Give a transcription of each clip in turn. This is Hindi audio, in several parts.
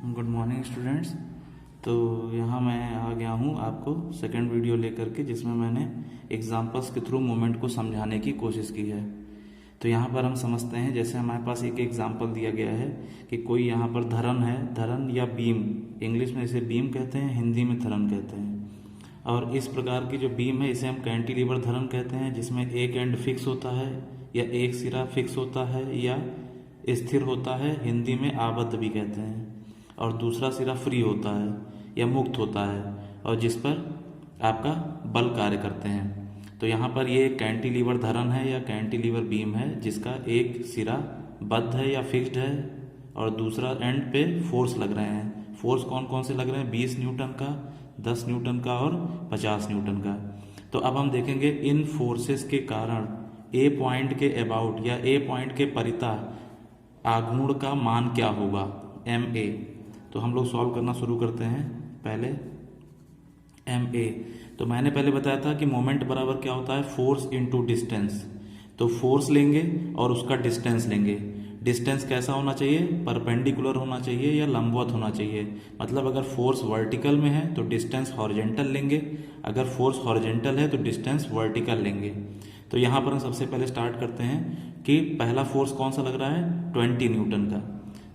Good morning students. तो यहाँ मैं आ गया हूँ आपको सेकंड वीडियो लेकर के, जिसमें मैंने एग्जांपल्स के थ्रू मोमेंट को समझाने की कोशिश की है। तो यहाँ पर हम समझते हैं, जैसे हमारे पास एक एग्जांपल दिया गया है कि कोई यहाँ पर धरन है, धरन या बीम, इंग्लिश में इसे बीम कहते हैं, हिंदी में धरन कहते हैं। और इस प्रकार की जो बीम है इसे हम कैंटिलीवर धरन कहते हैं, जिसमें एक एंड फिक्स होता है या एक सिरा फिक्स होता है या स्थिर होता है, हिंदी में आबद्ध भी कहते हैं, और दूसरा सिरा फ्री होता है या मुक्त होता है, और जिस पर आपका बल कार्य करते हैं। तो यहाँ पर ये कैंटिलीवर धरन है या कैंटिलीवर बीम है, जिसका एक सिरा बद्ध है या फिक्स्ड है और दूसरा एंड पे फोर्स लग रहे हैं। फोर्स कौन कौन से लग रहे हैं? 20 न्यूटन का, 10 न्यूटन का और 50 न्यूटन का। तो अब हम देखेंगे इन फोर्सेस के कारण ए पॉइंट के अबाउट या ए पॉइंट के परितः आघूर्ण का मान क्या होगा, एम ए। तो हम लोग सॉल्व करना शुरू करते हैं। पहले एम ए, तो मैंने पहले बताया था कि मोमेंट बराबर क्या होता है, फोर्स इनटू डिस्टेंस। तो फोर्स लेंगे और उसका डिस्टेंस लेंगे। डिस्टेंस कैसा होना चाहिए? परपेंडिकुलर होना चाहिए या लंबवत होना चाहिए। मतलब अगर फोर्स वर्टिकल में है तो डिस्टेंस हॉरिजेंटल लेंगे, अगर फोर्स हॉरिजेंटल है तो डिस्टेंस वर्टिकल लेंगे। तो यहाँ पर हम सबसे पहले स्टार्ट करते हैं कि पहला फोर्स कौन सा लग रहा है, 20 न्यूटन का।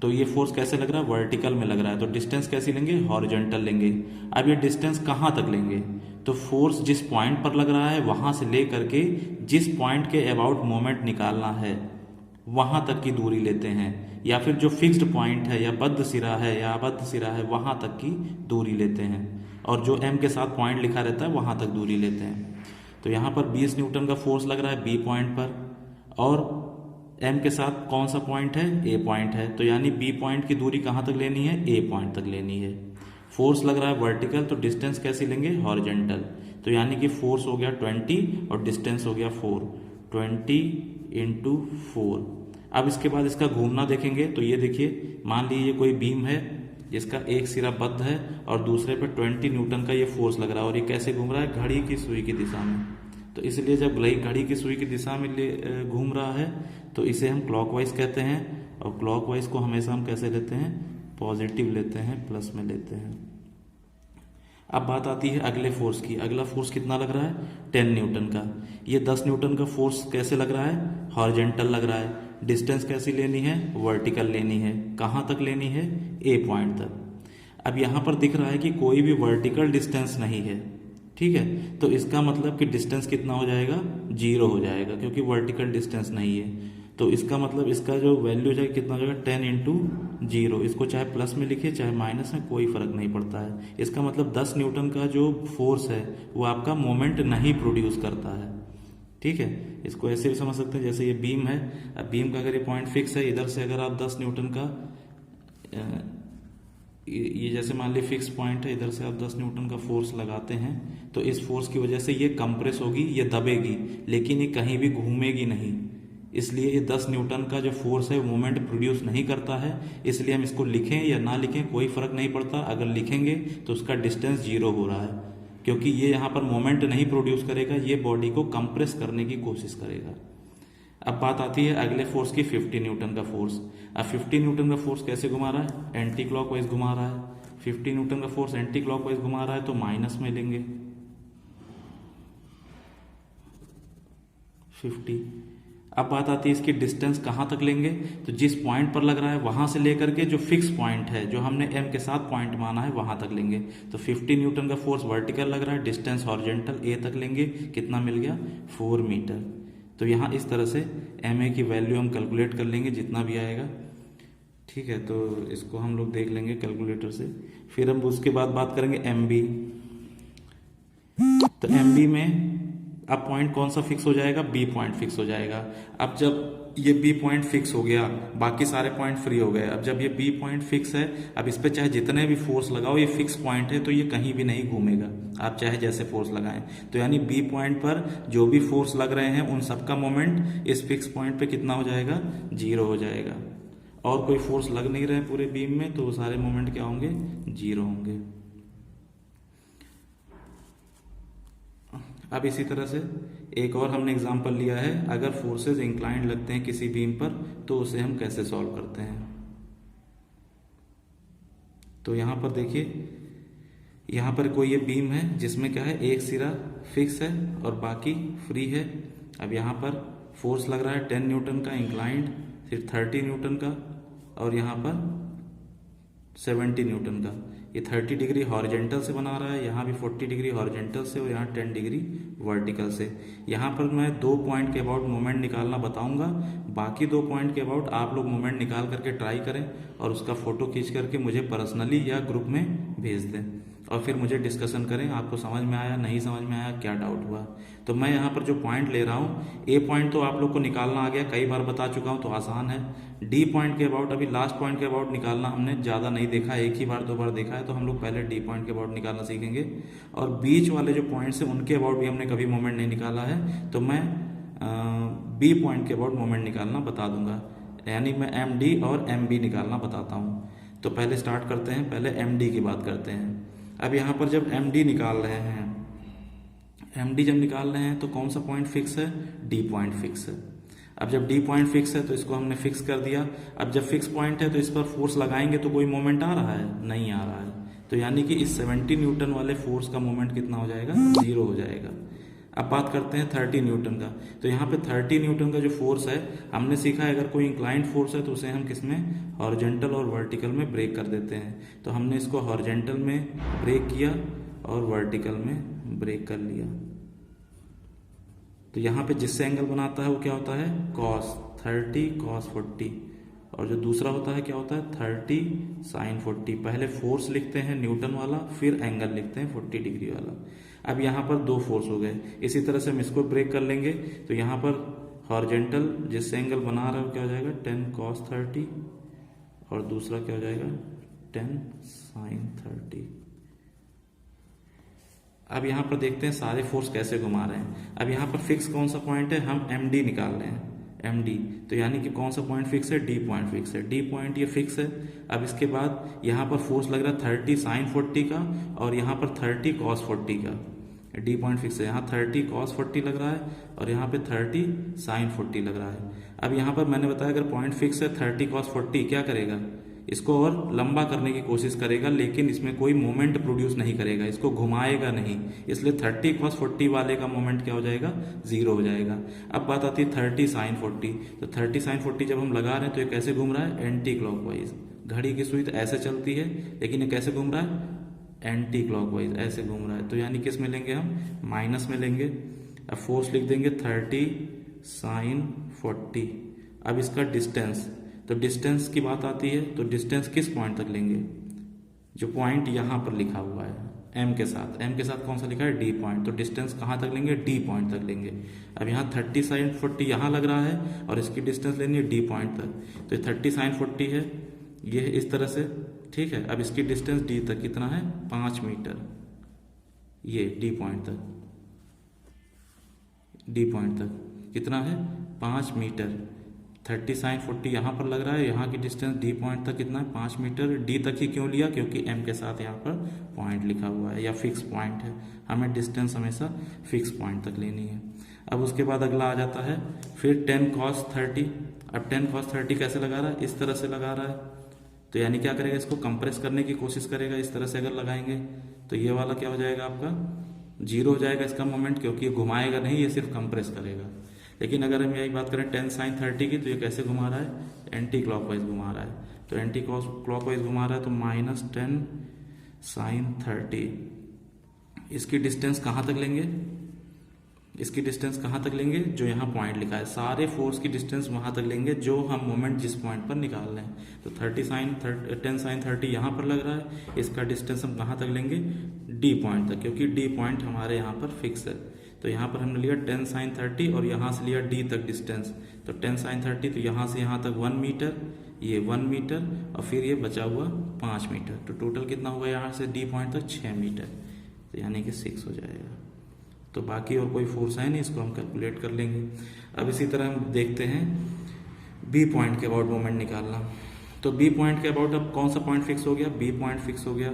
तो ये फोर्स कैसे लग रहा है? वर्टिकल में लग रहा है। तो डिस्टेंस कैसी लेंगे? हॉरिजॉन्टल लेंगे। अब ये डिस्टेंस कहाँ तक लेंगे? तो फोर्स जिस पॉइंट पर लग रहा है वहां से ले करके जिस पॉइंट के अबाउट मोमेंट निकालना है वहां तक की दूरी लेते हैं, या फिर जो फिक्स्ड पॉइंट है या बद्ध सिरा है या आबद्ध सिरा है वहां तक की दूरी लेते हैं, और जो एम के साथ पॉइंट लिखा रहता है वहां तक दूरी लेते हैं। तो यहाँ पर 20 न्यूटन का फोर्स लग रहा है बी पॉइंट पर, और एम के साथ कौन सा पॉइंट है? ए पॉइंट है। तो यानी बी पॉइंट की दूरी कहाँ तक लेनी है? ए पॉइंट तक लेनी है। फोर्स लग रहा है वर्टिकल, तो डिस्टेंस कैसी लेंगे? हॉरिजेंटल। तो यानी कि फोर्स हो गया 20 और डिस्टेंस हो गया 4, 20 इंटू 4। अब इसके बाद इसका घूमना देखेंगे। तो ये देखिए, मान लीजिए कोई बीम है जिसका एक सिरा बद्ध है और दूसरे पे 20 न्यूटन का ये फोर्स लग रहा है, और ये कैसे घूम रहा है? घड़ी की सुई की दिशा में। तो इसलिए जब घड़ी की सुई की दिशा में घूम रहा है तो इसे हम क्लॉकवाइज कहते हैं, और क्लॉकवाइज को हमेशा हम कैसे लेते हैं? पॉजिटिव लेते हैं, प्लस में लेते हैं। अब बात आती है अगले फोर्स की। अगला फोर्स कितना लग रहा है? 10 न्यूटन का। ये 10 न्यूटन का फोर्स कैसे लग रहा है? हॉरिजेंटल लग रहा है। डिस्टेंस कैसी लेनी है? वर्टिकल लेनी है। कहाँ तक लेनी है? ए पॉइंट तक। अब यहाँ पर दिख रहा है कि कोई भी वर्टिकल डिस्टेंस नहीं है, ठीक है। तो इसका मतलब कि डिस्टेंस कितना हो जाएगा? 0 हो जाएगा, क्योंकि वर्टिकल डिस्टेंस नहीं है। तो इसका मतलब इसका जो वैल्यू हो जाएगा कितना हो जाएगा? 10 इंटू 0। इसको चाहे प्लस में लिखिए चाहे माइनस में, कोई फर्क नहीं पड़ता है। इसका मतलब 10 न्यूटन का जो फोर्स है वो आपका मोमेंट नहीं प्रोड्यूस करता है, ठीक है। इसको ऐसे भी समझ सकते हैं, जैसे ये बीम है। अब बीम का अगर ये पॉइंट फिक्स है, इधर से अगर आप 10 न्यूटन का ये जैसे मान ली फिक्स पॉइंट है, इधर से आप 10 न्यूटन का फोर्स लगाते हैं तो इस फोर्स की वजह से ये कंप्रेस होगी, ये दबेगी, लेकिन ये कहीं भी घूमेगी नहीं। इसलिए ये 10 न्यूटन का जो फोर्स है वो मोमेंट प्रोड्यूस नहीं करता है। इसलिए हम इसको लिखें या ना लिखें कोई फर्क नहीं पड़ता। अगर लिखेंगे तो उसका डिस्टेंस 0 हो रहा है, क्योंकि ये यहाँ पर मोमेंट नहीं प्रोड्यूस करेगा, ये बॉडी को कंप्रेस करने की कोशिश करेगा। अब बात आती है अगले फोर्स की, 50 न्यूटन का फोर्स। अब 50 न्यूटन का फोर्स कैसे घुमा रहा है? एंटी क्लॉकवाइज घुमा रहा है। 50 न्यूटन का फोर्स एंटी क्लॉकवाइज घुमा रहा है, तो माइनस में लेंगे 50। अब बात आती है इसकी डिस्टेंस कहाँ तक लेंगे? तो जिस पॉइंट पर लग रहा है वहां से लेकर के जो फिक्स पॉइंट है, जो हमने एम के साथ पॉइंट माना है, वहां तक लेंगे। तो 50 न्यूटन का फोर्स वर्टिकल लग रहा है, डिस्टेंस हॉरिजॉन्टल ए तक लेंगे। कितना मिल गया? 4 मीटर। तो यहाँ इस तरह से एम ए की वैल्यू हम कैलकुलेट कर लेंगे, जितना भी आएगा, ठीक है। तो इसको हम लोग देख लेंगे कैलकुलेटर से। फिर हम उसके बाद बात करेंगे एम बी। तो एम बी में अब पॉइंट कौन सा फिक्स हो जाएगा? बी पॉइंट फिक्स हो जाएगा। अब जब ये बी पॉइंट फिक्स हो गया, बाकी सारे पॉइंट फ्री हो गए। अब जब ये बी पॉइंट फिक्स है, अब इस पे चाहे जितने भी फोर्स लगाओ, ये फिक्स पॉइंट है तो ये कहीं भी नहीं घूमेगा, आप चाहे जैसे फोर्स लगाएं। तो यानी बी पॉइंट पर जो भी फोर्स लग रहे हैं उन सबका मोमेंट इस फिक्स पॉइंट पे कितना हो जाएगा? 0 हो जाएगा। और कोई फोर्स लग नहीं रहे पूरे बीम में, तो वो सारे मोमेंट क्या होंगे? 0 होंगे। अब इसी तरह से एक और हमने एग्जांपल लिया है, अगर फोर्सेस इंक्लाइंड लगते हैं किसी बीम पर तो उसे हम कैसे सॉल्व करते हैं। तो यहाँ पर देखिए, यहाँ पर कोई ये बीम है जिसमें क्या है, एक सिरा फिक्स है और बाकी फ्री है। अब यहाँ पर फोर्स लग रहा है 10 न्यूटन का इंक्लाइंड, फिर 30 न्यूटन का और यहाँ पर 70 न्यूटन का। ये 30 डिग्री हॉरिजेंटल से बना रहा है, यहाँ भी 40 डिग्री हॉरिजेंटल से और यहाँ 10 डिग्री वर्टिकल से। यहाँ पर मैं 2 पॉइंट के अबाउट मोमेंट निकालना बताऊंगा, बाकी 2 पॉइंट के अबाउट आप लोग मोमेंट निकाल करके ट्राई करें और उसका फोटो खींच करके मुझे पर्सनली या ग्रुप में भेज दें और फिर मुझे डिस्कशन करें, आपको समझ में आया, नहीं समझ में आया, क्या डाउट हुआ। तो मैं यहाँ पर जो पॉइंट ले रहा हूँ, ए पॉइंट तो आप लोग को निकालना आ गया, कई बार बता चुका हूँ तो आसान है। डी पॉइंट के अबाउट, अभी लास्ट पॉइंट के अबाउट निकालना हमने ज़्यादा नहीं देखा, एक ही बार 2 बार देखा है, तो हम लोग पहले डी पॉइंट के अबाउट निकालना सीखेंगे। और बीच वाले जो पॉइंट्स हैं उनके अबाउट भी हमने कभी मोमेंट नहीं निकाला है, तो मैं बी पॉइंट के अबाउट मोमेंट निकालना बता दूंगा, यानी मैं एम डी और एम बी निकालना बताता हूँ। तो पहले स्टार्ट करते हैं, पहले एम डी की बात करते हैं। अब यहाँ पर जब एम डी निकाल रहे हैं, एम डी जब निकाल रहे हैं तो कौन सा पॉइंट फिक्स है, डी पॉइंट फिक्स है। अब जब डी पॉइंट फिक्स है तो इसको हमने फिक्स कर दिया। अब जब फिक्स पॉइंट है तो इस पर फोर्स लगाएंगे तो कोई मोमेंट आ रहा है, नहीं आ रहा है, तो यानी कि इस 70 न्यूटन वाले फोर्स का मोमेंट कितना हो जाएगा, 0 हो जाएगा। अब बात करते हैं 30 न्यूटन का। तो यहाँ पे 30 न्यूटन का जो फोर्स है, हमने सीखा है अगर कोई इंक्लाइंड फोर्स है तो उसे हम किसमें, हॉरिजेंटल और वर्टिकल में ब्रेक कर देते हैं। तो हमने इसको हॉरिजेंटल में ब्रेक किया और वर्टिकल में ब्रेक कर लिया। तो यहाँ पे जिससे एंगल बनाता है वो क्या होता है, cos 30 cos 40, और जो दूसरा होता है क्या होता है, 30 sin 40। पहले फोर्स लिखते हैं न्यूटन वाला, फिर एंगल लिखते हैं 40 डिग्री वाला। अब यहाँ पर 2 फोर्स हो गए, इसी तरह से हम इसको ब्रेक कर लेंगे। तो यहाँ पर हॉरिजेंटल जिससे एंगल बना रहा है वो क्या हो जाएगा, 10 cos 30, और दूसरा क्या हो जाएगा, 10 sin 30। अब यहाँ पर देखते हैं सारे फोर्स कैसे घुमा रहे हैं। अब यहाँ पर फिक्स कौन सा पॉइंट है, हम एम डी निकाल रहे हैं, एम डी। तो यानी कि कौन सा पॉइंट फिक्स है, डी पॉइंट फिक्स है, डी पॉइंट ये फिक्स है। अब इसके बाद यहाँ पर फोर्स लग रहा है 30 sin 40 का और यहाँ पर 30 cos 40 का, डी पॉइंट फिक्स है। यहाँ 30 cos 40 लग रहा है और यहाँ पे 30 sin 40 लग रहा है। अब यहाँ पर मैंने बताया अगर पॉइंट फिक्स है 30 cos 40, क्या करेगा, इसको और लंबा करने की कोशिश करेगा, लेकिन इसमें कोई मोमेंट प्रोड्यूस नहीं करेगा, इसको घुमाएगा नहीं, इसलिए 30 cos 40 वाले का मोमेंट क्या हो जाएगा, 0 हो जाएगा। अब बात आती है 30 sin 40। तो 30 sin 40 जब हम लगा रहे हैं तो ये कैसे घूम रहा है, एंटी क्लॉकवाइज। घड़ी की सुई तो ऐसे चलती है, लेकिन ये कैसे घूम रहा है, एंटी क्लॉकवाइज, ऐसे घूम रहा है। तो यानी किस में लेंगे हम, माइनस में लेंगे। अब फोर्स लिख देंगे 30 sin 40। अब इसका डिस्टेंस, तो डिस्टेंस की बात आती है तो डिस्टेंस किस पॉइंट तक लेंगे, जो पॉइंट यहाँ पर लिखा हुआ है एम के साथ, एम के साथ कौन सा लिखा है, डी पॉइंट। तो डिस्टेंस कहाँ तक लेंगे, डी पॉइंट तक लेंगे। अब यहाँ 30 sin 40 यहाँ लग रहा है और इसकी डिस्टेंस लेनी है डी पॉइंट तक। तो 30 sin 40 है, ये है इस तरह से, ठीक है। अब इसकी डिस्टेंस डी तक कितना है, 5 मीटर, ये डी पॉइंट तक, डी पॉइंट तक कितना है, 5 मीटर। 30 sin 40 यहाँ पर लग रहा है, यहाँ की डिस्टेंस डी पॉइंट तक कितना है, 5 मीटर। डी तक ही क्यों लिया, क्योंकि एम के साथ यहाँ पर पॉइंट लिखा हुआ है या फिक्स पॉइंट है, हमें डिस्टेंस हमेशा फिक्स पॉइंट तक लेनी है। अब उसके बाद अगला आ जाता है फिर 10 cos 30। अब 10 cos 30 कैसे लगा रहा है, इस तरह से लगा रहा है। तो यानी क्या करेगा, इसको कंप्रेस करने की कोशिश करेगा, इस तरह से अगर लगाएंगे तो ये वाला क्या हो जाएगा आपका, 0 हो जाएगा इसका मोमेंट, क्योंकि ये घुमाएगा नहीं, ये सिर्फ कंप्रेस करेगा। लेकिन अगर हम यही बात करें 10 sin 30 की, तो ये कैसे घुमा रहा है, एंटी क्लॉकवाइज घुमा रहा है। तो एंटी क्लॉकवाइज घुमा रहा है तो -10 sin 30। इसकी डिस्टेंस कहाँ तक लेंगे, इसकी डिस्टेंस कहाँ तक लेंगे, जो यहाँ पॉइंट लिखा है, सारे फोर्स की डिस्टेंस वहाँ तक लेंगे जो हम मोमेंट जिस पॉइंट पर निकाल रहे हैं। तो 10 sin 30 यहाँ पर लग रहा है, इसका डिस्टेंस हम कहाँ तक लेंगे, डी पॉइंट तक, क्योंकि डी पॉइंट हमारे यहाँ पर फिक्स है। तो यहाँ पर हमने लिया 10 sin 30 और यहाँ से लिया डी तक डिस्टेंस। तो 10 sin 30, तो यहाँ से यहाँ तक 1 मीटर, ये 1 मीटर और फिर ये बचा हुआ 5 मीटर। तो टोटल कितना हुआ यहाँ से डी पॉइंट तक, 6 मीटर, तो यानी कि 6 हो जाएगा। तो बाकी और कोई फोर्स है नहीं, इसको हम कैलकुलेट कर लेंगे। अब इसी तरह हम देखते हैं बी पॉइंट के अबाउट मोमेंट निकालना। तो बी पॉइंट के अबाउट अब कौन सा पॉइंट फिक्स हो गया, बी पॉइंट फिक्स हो गया,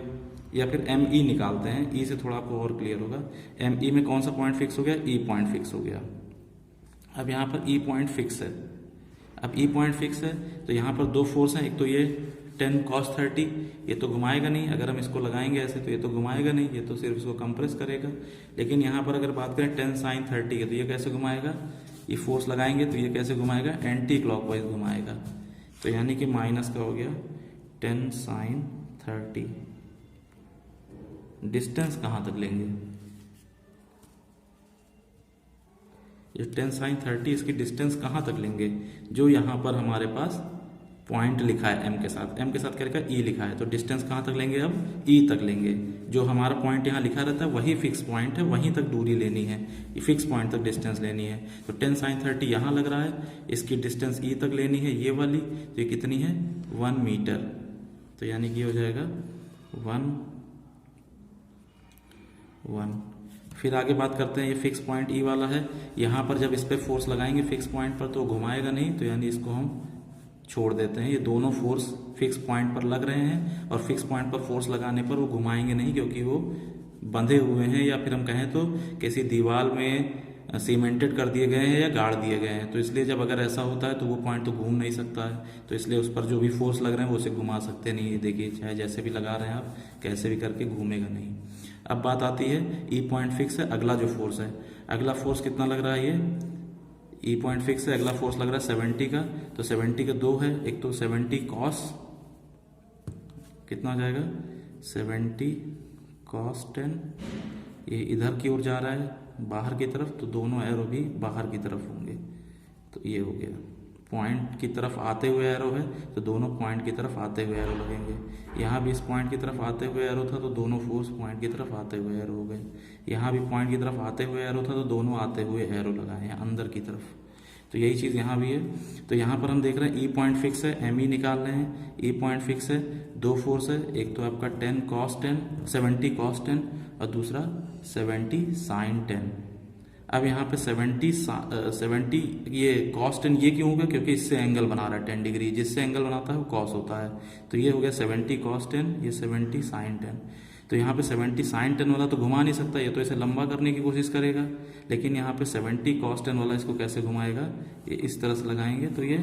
या फिर एम ई निकालते हैं, ई से थोड़ा आपको और क्लियर होगा। एम ई में कौन सा पॉइंट फिक्स हो गया, ई पॉइंट फिक्स हो गया। अब यहाँ पर ई पॉइंट फिक्स है। अब ई पॉइंट फिक्स है तो यहाँ पर 2 फोर्स हैं, एक तो ये 10 cos 30, ये तो घुमाएगा नहीं। अगर हम इसको लगाएंगे ऐसे तो ये तो घुमाएगा नहीं, ये तो सिर्फ इसको कंप्रेस करेगा। लेकिन यहाँ पर अगर बात करें 10 sin 30 के, तो ये कैसे घुमाएगा, ये फोर्स लगाएंगे तो ये कैसे घुमाएगा, एंटी क्लॉकवाइज घुमाएगा। तो यानी कि माइनस का हो गया 10 sin 30। डिस्टेंस कहाँ तक लेंगे, ये 10 sin 30 इसकी डिस्टेंस कहाँ तक लेंगे, जो यहाँ पर हमारे पास पॉइंट लिखा है m के साथ, m के साथ क्या लिखा है, e लिखा है, तो डिस्टेंस कहाँ तक लेंगे, अब e तक लेंगे। जो हमारा पॉइंट यहाँ लिखा रहता है वही फिक्स पॉइंट है, वहीं तक दूरी लेनी है, ये फिक्स पॉइंट तक डिस्टेंस लेनी है। तो 10 sin 30 यहाँ लग रहा है, इसकी डिस्टेंस e तक लेनी है ये वाली, तो ये कितनी है 1 मीटर। तो यानी कि हो जाएगा 1। फिर आगे बात करते हैं, ये फिक्स पॉइंट ई वाला है, यहाँ पर जब इस पर फोर्स लगाएंगे फिक्स पॉइंट पर तो घुमाएगा नहीं, तो यानी इसको हम छोड़ देते हैं। ये दोनों फोर्स फिक्स पॉइंट पर लग रहे हैं और फिक्स पॉइंट पर फोर्स लगाने पर वो घुमाएंगे नहीं, क्योंकि वो बंधे हुए हैं, या फिर हम कहें तो किसी दीवार में सीमेंटेड कर दिए गए हैं या गाड़ दिए गए हैं। तो इसलिए जब अगर ऐसा होता है तो वो पॉइंट तो घूम नहीं सकता है, तो इसलिए उस पर जो भी फोर्स लग रहे हैं वो उसे घुमा सकते नहीं है। देखिए चाहे जैसे भी लगा रहे हैं आप, कैसे भी करके घूमेगा नहीं। अब बात आती है ई पॉइंट फिक्स है, अगला जो फोर्स है, अगला फोर्स कितना लग रहा है, ये ई पॉइंट फिक्स है, अगला फोर्स लग रहा है 70 का। तो 70 का 2 है, एक तो 70 cos कितना हो जाएगा 70 cos 10, ये इधर की ओर जा रहा है बाहर की तरफ, तो दोनों एरो भी बाहर की तरफ होंगे। तो ये हो गया, पॉइंट की तरफ आते हुए एरो है तो दोनों पॉइंट की तरफ आते हुए एरो लगेंगे। यहाँ भी इस पॉइंट की तरफ आते हुए एरो था तो दोनों फोर्स पॉइंट की तरफ आते हुए एरो हो गए। यहाँ भी पॉइंट की तरफ आते हुए एरो था तो दोनों आते हुए एरो लगाए हैं अंदर की तरफ। तो यही चीज़ यहाँ भी है। तो यहाँ पर हम देख रहे हैं ई पॉइंट फिक्स है, एम ई निकाल रहे हैं। ई पॉइंट फिक्स है, दो फोर्स है, एक तो आपका 10 cos 10 70 cos 10 और दूसरा 70 sin 10। अब यहाँ पे 70 ये cos 10 ये क्यों होगा, क्योंकि इससे एंगल बना रहा है 10 डिग्री, जिससे एंगल बनाता है वो cos होता है। तो ये हो गया 70 cos 10, ये 70 sin 10। तो यहाँ पे 70 sin 10 वाला तो घुमा नहीं सकता, ये तो इसे लंबा करने की कोशिश करेगा। लेकिन यहाँ पे 70 cos 10 वाला इसको कैसे घुमाएगा, ये इस तरह से लगाएंगे तो ये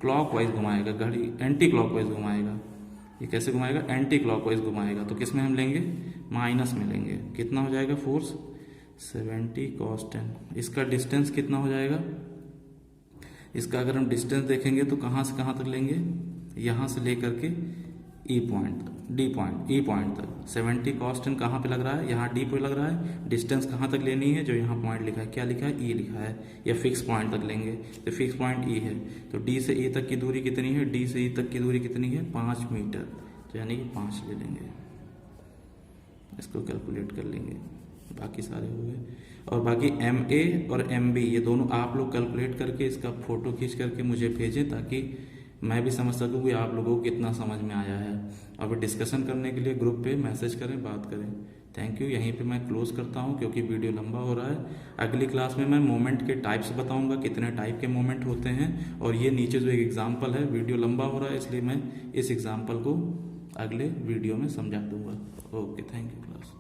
क्लॉकवाइज घुमाएगा, घड़ी एंटी क्लॉकवाइज घुमाएगा। ये कैसे घुमाएगा, एंटी क्लॉकवाइज घुमाएगा। तो किस में हम लेंगे, माइनस में लेंगे। कितना हो जाएगा फोर्स 70 cos 10। इसका डिस्टेंस कितना हो जाएगा, इसका अगर हम डिस्टेंस देखेंगे तो कहाँ से कहाँ तक लेंगे, यहाँ से लेकर के ई पॉइंट डी पॉइंट ई पॉइंट तक। 70 cos 10 कहाँ पे लग रहा है, यहाँ डी पे लग रहा है। डिस्टेंस कहाँ तक लेनी है, जो यहाँ पॉइंट लिखा है, क्या लिखा है, ई लिखा है, या फिक्स पॉइंट तक लेंगे। तो फिक्स पॉइंट ई है, तो डी से ई तक की दूरी कितनी है, डी से ई तक की दूरी कितनी है 5 मीटर। तो यानी कि 5 ले लेंगे, इसको कैलकुलेट कर लेंगे, बाकी सारे हो गए। और बाकी एम ए और एम बी ये दोनों आप लोग कैलकुलेट करके इसका फोटो खींच करके मुझे भेजें, ताकि मैं भी समझ सकूँ कि आप लोगों को कितना समझ में आया है। और डिस्कशन करने के लिए ग्रुप पे मैसेज करें, बात करें। Thank you. यहीं पे मैं क्लोज करता हूँ क्योंकि वीडियो लंबा हो रहा है। अगली क्लास में मैं मोमेंट के टाइप्स बताऊँगा, कितने टाइप के मोमेंट होते हैं। और ये नीचे जो एक एग्जाम्पल है, वीडियो लंबा हो रहा है इसलिए मैं इस एग्जाम्पल को अगले वीडियो में समझा दूंगा। Okay, thank you class.